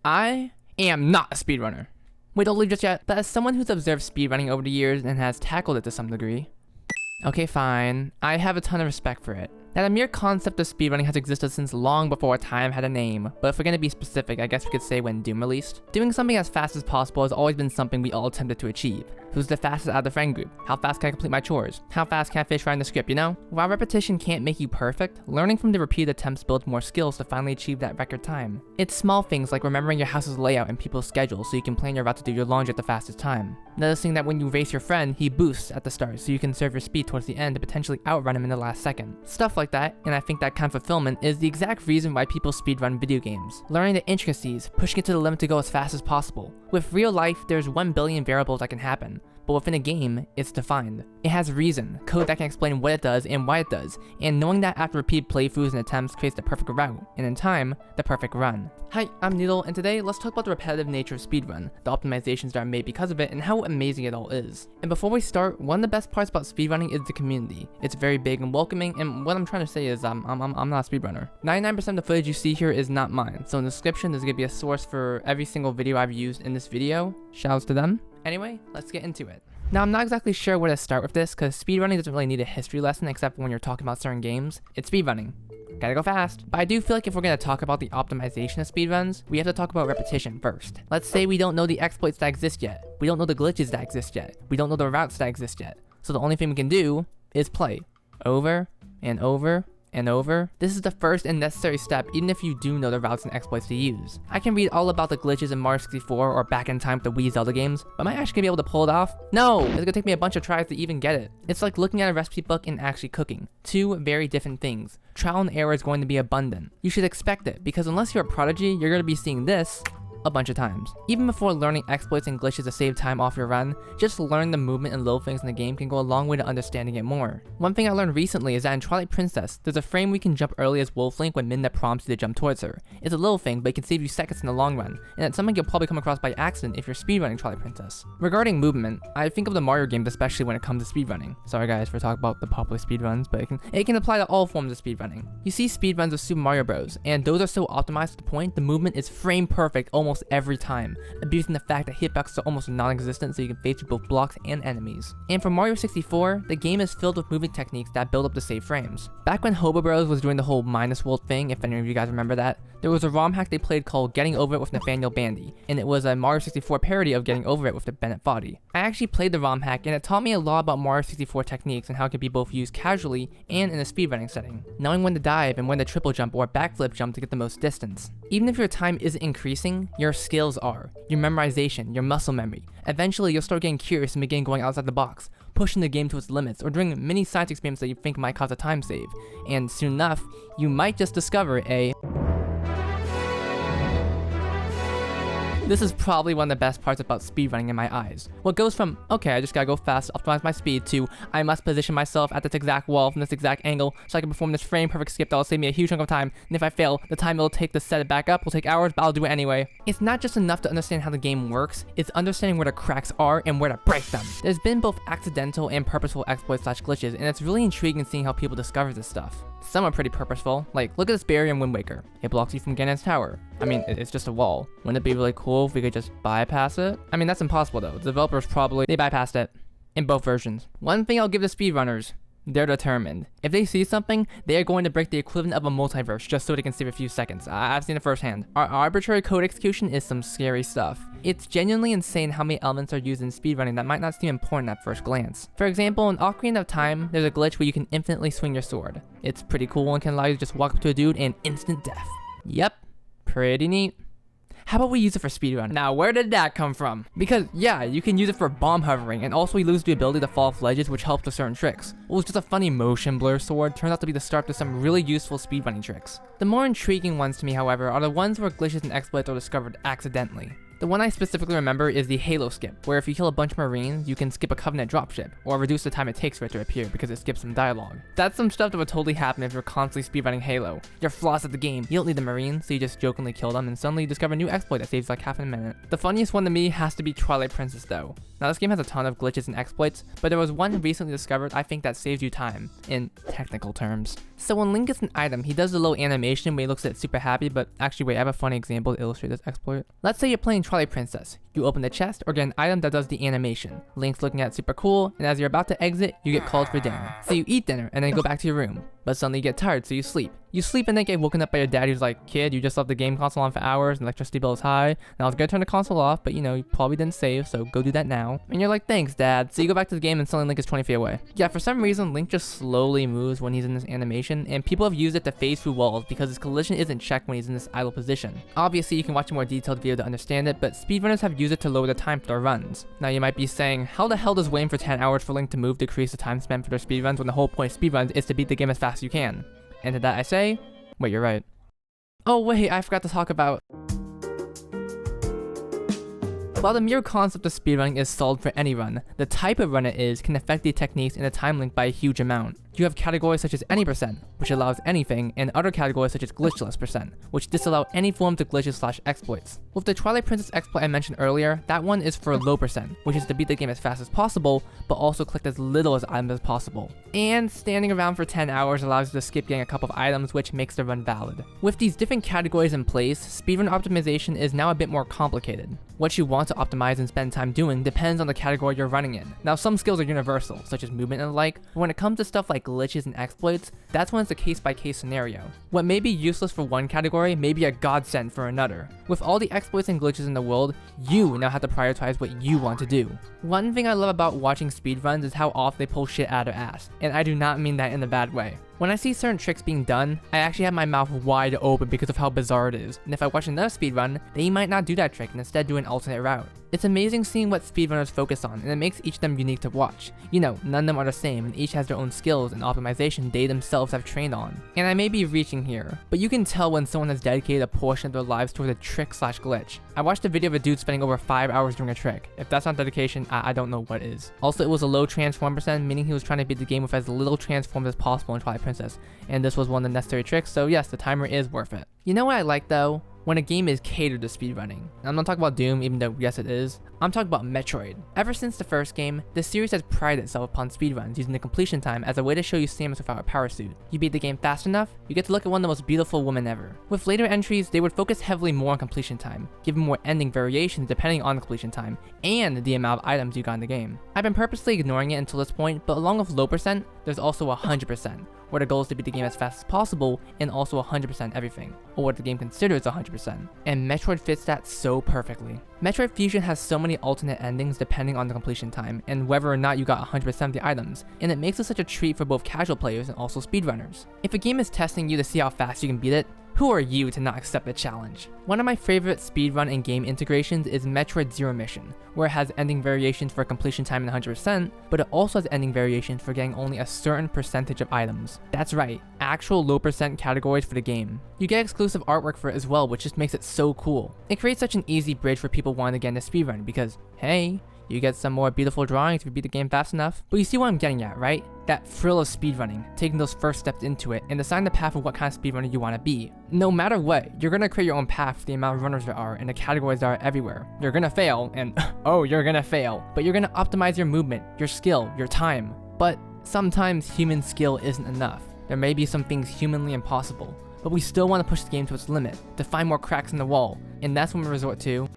I am not a speedrunner. Wait, don't leave just yet. But as someone who's observed speedrunning over the years and has tackled it to some degree, okay, fine, I have a ton of respect for it. Now, the mere concept of speedrunning has existed since long before time had a name, but if we're gonna be specific, I guess we could say when Doom released. Doing something as fast as possible has always been something we all attempted to achieve. Who's the fastest out of the friend group? How fast can I complete my chores? How fast can I finish writing the script, you know? While repetition can't make you perfect, learning from the repeated attempts builds more skills to finally achieve that record time. It's small things like remembering your house's layout and people's schedules so you can plan your route to do your laundry at the fastest time. Noticing that when you race your friend, he boosts at the start so you can serve your speed towards the end to potentially outrun him in the last second. Stuff like that, and I think that kind of fulfillment is the exact reason why people speedrun video games. Learning the intricacies, pushing it to the limit to go as fast as possible. With real life, there's 1 billion variables that can happen, but within a game, it's defined. It has reason, code that can explain what it does and why it does, and knowing that after repeated playthroughs and attempts creates the perfect route, and in time, the perfect run. Hi, I'm Noodle, and today let's talk about the repetitive nature of speedrun, the optimizations that are made because of it, and how amazing it all is. And before we start, one of the best parts about speedrunning is the community. It's very big and welcoming, and what I'm trying to say is I'm not a speedrunner. 99% of the footage you see here is not mine, so in the description there's gonna be a source for every single video I've used in this video. Shouts to them. Anyway, let's get into it. Now, I'm not exactly sure where to start with this, because speedrunning doesn't really need a history lesson except when you're talking about certain games. It's speedrunning. Gotta go fast. But I do feel like if we're gonna talk about the optimization of speedruns, we have to talk about repetition first. Let's say we don't know the exploits that exist yet. We don't know the glitches that exist yet. We don't know the routes that exist yet. So the only thing we can do is play. Over and over and over. This is the first and necessary step even if you do know the routes and exploits to use. I can read all about the glitches in Mario 64 or back in time with the Wii Zelda games, but am I actually gonna be able to pull it off? No! It's gonna take me a bunch of tries to even get it. It's like looking at a recipe book and actually cooking. Two very different things. Trial and error is going to be abundant. You should expect it, because unless you're a prodigy, you're gonna be seeing this a bunch of times. Even before learning exploits and glitches to save time off your run, just learning the movement and little things in the game can go a long way to understanding it more. One thing I learned recently is that in Twilight Princess, there's a frame we can jump early as Wolf Link when Midna prompts you to jump towards her. It's a little thing, but it can save you seconds in the long run, and it's something you'll probably come across by accident if you're speedrunning Twilight Princess. Regarding movement, I think of the Mario games especially when it comes to speedrunning. Sorry guys for talking about the popular speedruns, but it can apply to all forms of speedrunning. You see speedruns of Super Mario Bros, and those are so optimized to the point the movement is frame perfect almost every time, abusing the fact that hitboxes are almost non-existent so you can phase through both blocks and enemies. And for Mario 64, the game is filled with movement techniques that build up to save frames. Back when Hobo Bros was doing the whole minus world thing, if any of you guys remember that, there was a ROM hack they played called Getting Over It with Nathaniel Bandy, and it was a Mario 64 parody of Getting Over It with the Bennett Foddy. I actually played the ROM hack, and it taught me a lot about Mario 64 techniques and how it can be both used casually and in a speedrunning setting, knowing when to dive and when to triple jump or backflip jump to get the most distance. Even if your time isn't increasing, your skills are. Your memorization, your muscle memory. Eventually, you'll start getting curious and begin going outside the box, pushing the game to its limits, or doing many science experiments that you think might cause a time save. And soon enough, you might just discover a... This is probably one of the best parts about speedrunning in my eyes. What goes from, okay, I just gotta go fast, optimize my speed, to I must position myself at this exact wall from this exact angle so I can perform this frame perfect skip that will save me a huge chunk of time, and if I fail, the time it'll take to set it back up will take hours, but I'll do it anyway. It's not just enough to understand how the game works, it's understanding where the cracks are and where to break them. There's been both accidental and purposeful exploits / glitches, and it's really intriguing seeing how people discover this stuff. Some are pretty purposeful, like look at this barrier in Wind Waker. It blocks you from Ganon's tower. I mean, it's just a wall. Wouldn't it be really cool if we could just bypass it? I mean, that's impossible though. The developers they bypassed it. In both versions. One thing I'll give the speedrunners, they're determined. If they see something, they are going to break the equivalent of a multiverse just so they can save a few seconds. I've seen it firsthand. Our arbitrary code execution is some scary stuff. It's genuinely insane how many elements are used in speedrunning that might not seem important at first glance. For example, in Ocarina of Time, there's a glitch where you can infinitely swing your sword. It's pretty cool and can allow you to just walk up to a dude and instant death. Yep, pretty neat. How about we use it for speedrun? Now, where did that come from? Because, yeah, you can use it for bomb hovering, and also you lose the ability to fall off ledges, which helps with certain tricks. What was just a funny motion blur sword turned out to be the start to some really useful speedrunning tricks. The more intriguing ones to me, however, are the ones where glitches and exploits are discovered accidentally. The one I specifically remember is the Halo skip, where if you kill a bunch of Marines, you can skip a Covenant dropship, or reduce the time it takes for it to appear because it skips some dialogue. That's some stuff that would totally happen if you're constantly speedrunning Halo. You're floss at the game, you don't need the Marines, so you just jokingly kill them, and suddenly you discover a new exploit that saves like half a minute. The funniest one to me has to be Twilight Princess though. Now this game has a ton of glitches and exploits, but there was one recently discovered I think that saves you time, in technical terms. So when Link gets an item, he does a little animation where he looks at it super happy, but actually wait, I have a funny example to illustrate this exploit. Let's say you're playing Twilight Princess. You open the chest or get an item that does the animation. Link's looking at it super cool, and as you're about to exit, you get called for dinner. So you eat dinner and then go back to your room, but suddenly you get tired, so you sleep. You sleep and then get woken up by your dad who's like, kid, you just left the game console on for hours and electricity bill is high, and I was gonna turn the console off, but you know, you probably didn't save, so go do that now. And you're like, thanks dad. So you go back to the game and suddenly Link is 20 feet away. Yeah, for some reason, Link just slowly moves when he's in this animation, and people have used it to phase through walls because his collision isn't checked when he's in this idle position. Obviously, you can watch a more detailed video to understand it, but speedrunners have used it to lower the time for their runs. Now you might be saying, how the hell does waiting for 10 hours for Link to move decrease the time spent for their speedruns when the whole point of speedruns is to beat the game as fast as you can? And to that I say, wait, you're right. Oh wait, I forgot to talk about... While the mere concept of speedrunning is solid for any run, the type of run it is can affect the techniques and the time link by a huge amount. You have categories such as any %, which allows anything, and other categories such as glitchless %, which disallow any forms of glitches / exploits. With the Twilight Princess exploit I mentioned earlier, that one is for low %, which is to beat the game as fast as possible, but also collect as little as items as possible. And standing around for 10 hours allows you to skip getting a couple of items, which makes the run valid. With these different categories in place, speedrun optimization is now a bit more complicated. What you want to optimize and spend time doing depends on the category you're running in. Now some skills are universal, such as movement and the like, but when it comes to stuff like glitches and exploits, that's when it's a case-by-case scenario. What may be useless for one category may be a godsend for another. With all the exploits and glitches in the world, you now have to prioritize what you want to do. One thing I love about watching speedruns is how often they pull shit out of their ass, and I do not mean that in a bad way. When I see certain tricks being done, I actually have my mouth wide open because of how bizarre it is, and if I watch another speedrun, they might not do that trick and instead do an alternate route. It's amazing seeing what speedrunners focus on, and it makes each of them unique to watch. You know, none of them are the same, and each has their own skills and optimization they themselves have trained on. And I may be reaching here, but you can tell when someone has dedicated a portion of their lives towards a trick / glitch. I watched a video of a dude spending over 5 hours doing a trick. If that's not dedication, I don't know what is. Also, it was a low transform %, meaning he was trying to beat the game with as little transforms as possible in Twilight Princess, and this was one of the necessary tricks, so yes, the timer is worth it. You know what I like though? When a game is catered to speedrunning. I'm not talking about Doom, even though yes it is. I'm talking about Metroid. Ever since the first game, the series has prided itself upon speedruns, using the completion time as a way to show you Samus without a power suit. You beat the game fast enough, you get to look at one of the most beautiful women ever. With later entries, they would focus heavily more on completion time, giving more ending variations depending on the completion time, and the amount of items you got in the game. I've been purposely ignoring it until this point, but along with low %, there's also 100%. Where the goal is to beat the game as fast as possible, and also 100% everything, or what the game considers 100%. And Metroid fits that so perfectly. Metroid Fusion has so many alternate endings depending on the completion time, and whether or not you got 100% of the items, and it makes it such a treat for both casual players and also speedrunners. If a game is testing you to see how fast you can beat it, who are you to not accept the challenge? One of my favorite speedrun and game integrations is Metroid Zero Mission, where it has ending variations for completion time and 100%, but it also has ending variations for getting only a certain percentage of items. That's right, actual low % categories for the game. You get exclusive artwork for it as well, which just makes it so cool. It creates such an easy bridge for people wanting to get into speedrun because, hey, you get some more beautiful drawings if you beat the game fast enough. But you see what I'm getting at, right? That thrill of speedrunning, taking those first steps into it, and deciding the path of what kind of speedrunner you want to be. No matter what, you're gonna create your own path for the amount of runners there are and the categories that are everywhere. You're gonna fail, and oh, you're gonna fail. But you're gonna optimize your movement, your skill, your time. But sometimes human skill isn't enough. There may be some things humanly impossible, but we still want to push the game to its limit, to find more cracks in the wall, and that's when we resort to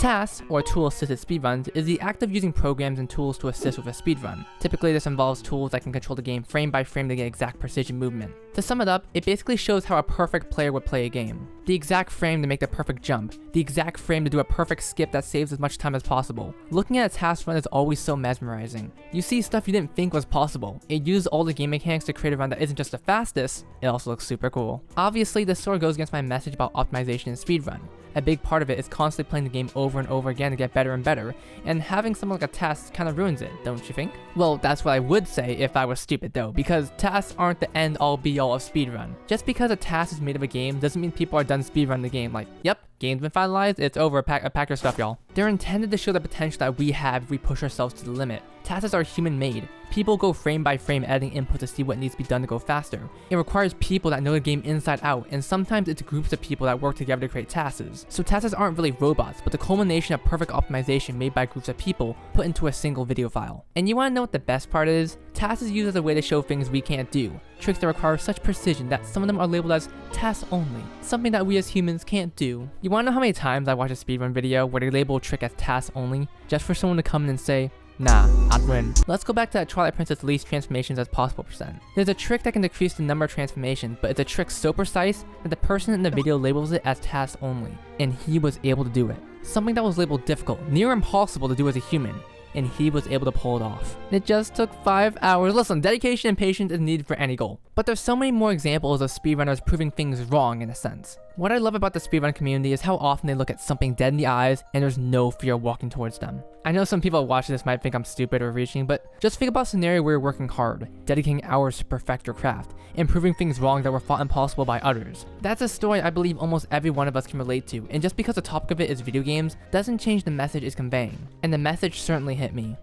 TAS, or Tool-Assisted Speedruns, is the act of using programs and tools to assist with a speedrun. Typically, this involves tools that can control the game frame by frame to get exact precision movement. To sum it up, it basically shows how a perfect player would play a game. The exact frame to make the perfect jump, the exact frame to do a perfect skip that saves as much time as possible. Looking at a TAS run is always so mesmerizing. You see stuff you didn't think was possible. It uses all the game mechanics to create a run that isn't just the fastest, it also looks super cool. Obviously, this sort of goes against my message about optimization in speedrun. A big part of it is constantly playing the game over and over again to get better and better, and having something like a task kind of ruins it, don't you think? Well, that's what I would say if I was stupid though, because tasks aren't the end all be all of speedrun. Just because a task is made of a game doesn't mean people are done speedrunning the game, like, yep, game's been finalized, it's over, pack your stuff, y'all. They're intended to show the potential that we have if we push ourselves to the limit. Tasks are human-made. People go frame by frame editing input to see what needs to be done to go faster. It requires people that know the game inside out, and sometimes it's groups of people that work together to create tasks. So tasks aren't really robots, but the culmination of perfect optimization made by groups of people put into a single video file. And you wanna know what the best part is? Tasks is used as a way to show things we can't do. Tricks that require such precision that some of them are labeled as tasks only. Something that we as humans can't do. You wanna know how many times I watch a speedrun video where they label a trick as tasks only, just for someone to come in and say, nah, I'd win. Let's go back to that Twilight Princess least transformations as possible %. There's a trick that can decrease the number of transformations, but it's a trick so precise that the person in the video labels it as task only, and he was able to do it. Something that was labeled difficult, near impossible to do as a human, and he was able to pull it off. It just took 5 hours. Listen, dedication and patience is needed for any goal. But there's so many more examples of speedrunners proving things wrong in a sense. What I love about the speedrun community is how often they look at something dead in the eyes and there's no fear of walking towards them. I know some people watching this might think I'm stupid or reaching, but just think about a scenario where you're working hard, dedicating hours to perfect your craft, and proving things wrong that were thought impossible by others. That's a story I believe almost every one of us can relate to, and just because the topic of it is video games, doesn't change the message it's conveying. And the message certainly hit me.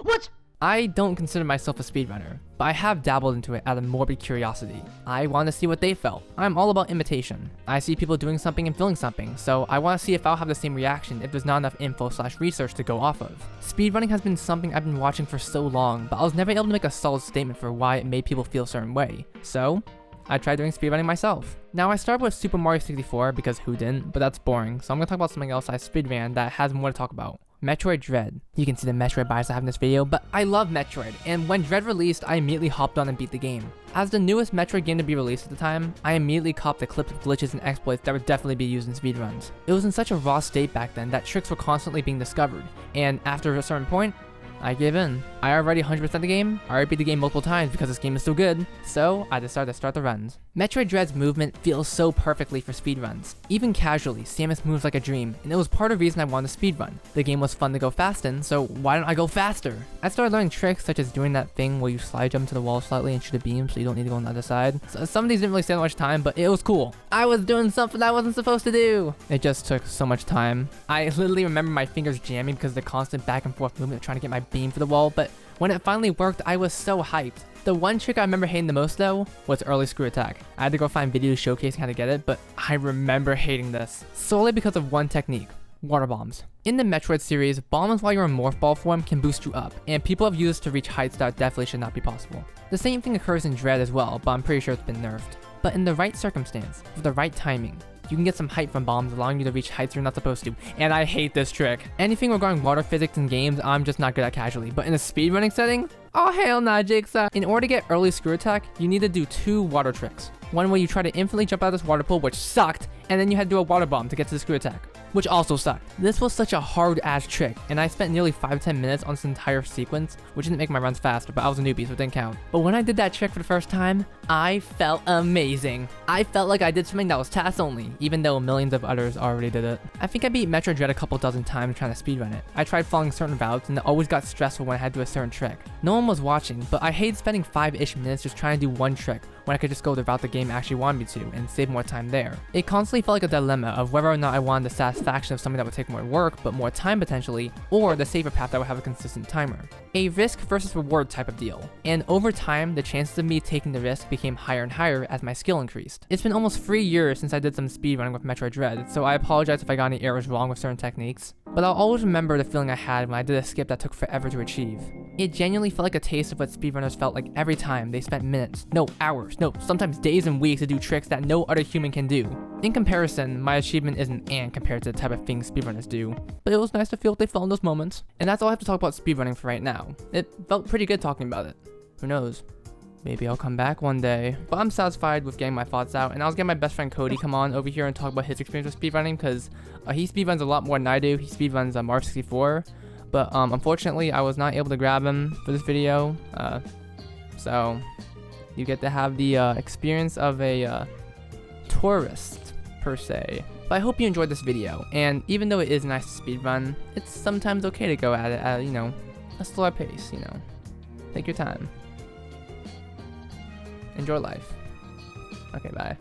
What? I don't consider myself a speedrunner, but I have dabbled into it out of morbid curiosity. I want to see what they felt. I'm all about imitation. I see people doing something and feeling something, so I want to see if I'll have the same reaction if there's not enough info/research to go off of. Speedrunning has been something I've been watching for so long, but I was never able to make a solid statement for why it made people feel a certain way. So I tried doing speedrunning myself. Now I started with Super Mario 64 because who didn't, but that's boring, so I'm going to talk about something else I speedran that has more to talk about. Metroid Dread. You can see the Metroid bias I have in this video, but I love Metroid, and when Dread released, I immediately hopped on and beat the game. As the newest Metroid game to be released at the time, I immediately copped the clips of glitches and exploits that would definitely be used in speedruns. It was in such a raw state back then that tricks were constantly being discovered, and after a certain point, I gave in. I already 100% the game, I already beat the game multiple times because this game is so good, so I decided to start the runs. Metroid Dread's movement feels so perfectly for speedruns. Even casually, Samus moves like a dream, and it was part of the reason I wanted to speedrun. The game was fun to go fast in, so why don't I go faster? I started learning tricks such as doing that thing where you slide jump to the wall slightly and shoot a beam so you don't need to go on the other side. So some of these didn't really stand much time, but it was cool. I was doing something I wasn't supposed to do. It just took so much time. I literally remember my fingers jamming because of the constant back and forth movement of trying to get my beam for the wall, but when it finally worked, I was so hyped. The one trick I remember hating the most though was early screw attack. I had to go find videos showcasing how to get it, but I remember hating this solely because of one technique: water bombs. In the Metroid series, bombs while you're in morph ball form can boost you up, and people have used this to reach heights that definitely should not be possible. The same thing occurs in Dread as well, but I'm pretty sure it's been nerfed. But in the right circumstance, with the right timing, you can get some height from bombs, allowing you to reach heights you're not supposed to, and I hate this trick. Anything regarding water physics in games, I'm just not good at casually, but in a speedrunning setting, oh hell nah, Jigsaw. In order to get early screw attack, you need to do 2 water tricks. One where you try to infinitely jump out of this water pool, which sucked, and then you had to do a water bomb to get to the screw attack, which also sucked. This was such a hard ass trick, and I spent nearly 5-10 minutes on this entire sequence, which didn't make my runs faster, but I was a newbie, so it didn't count. But when I did that trick for the first time, I felt amazing. I felt like I did something that was task only, even though millions of others already did it. I think I beat Metroid Dread a couple dozen times trying to speedrun it. I tried following certain routes, and it always got stressful when I had to do a certain trick. No one was watching, but I hated spending 5-ish minutes just trying to do one trick when I could just go the route the game actually wanted me to and save more time there. It constantly felt like a dilemma of whether or not I wanted the satisfaction of something that would take more work but more time potentially, or the safer path that would have a consistent timer. A risk versus reward type of deal. And over time, the chances of me taking the risk became higher and higher as my skill increased. It's been almost 3 years since I did some speedrunning with Metroid Dread, so I apologize if I got any errors wrong with certain techniques, but I'll always remember the feeling I had when I did a skip that took forever to achieve. It genuinely felt like a taste of what speedrunners felt like every time they spent minutes, no hours, no sometimes days and weeks to do tricks that no other human can do. In comparison, my achievement isn't ant compared to the type of things speedrunners do, but it was nice to feel what they felt in those moments. And that's all I have to talk about speedrunning for right now. It felt pretty good talking about it. Who knows? Maybe I'll come back one day. But I'm satisfied with getting my thoughts out, and I was getting my best friend Cody come on over here and talk about his experience with speedrunning, because he speedruns a lot more than I do. He speedruns Mario 64, but unfortunately I was not able to grab him for this video, so you get to have the experience of a tourist, per se. But I hope you enjoyed this video, and even though it is nice to speedrun, it's sometimes okay to go at it at, a slower pace, Take your time. Enjoy life. Okay, bye.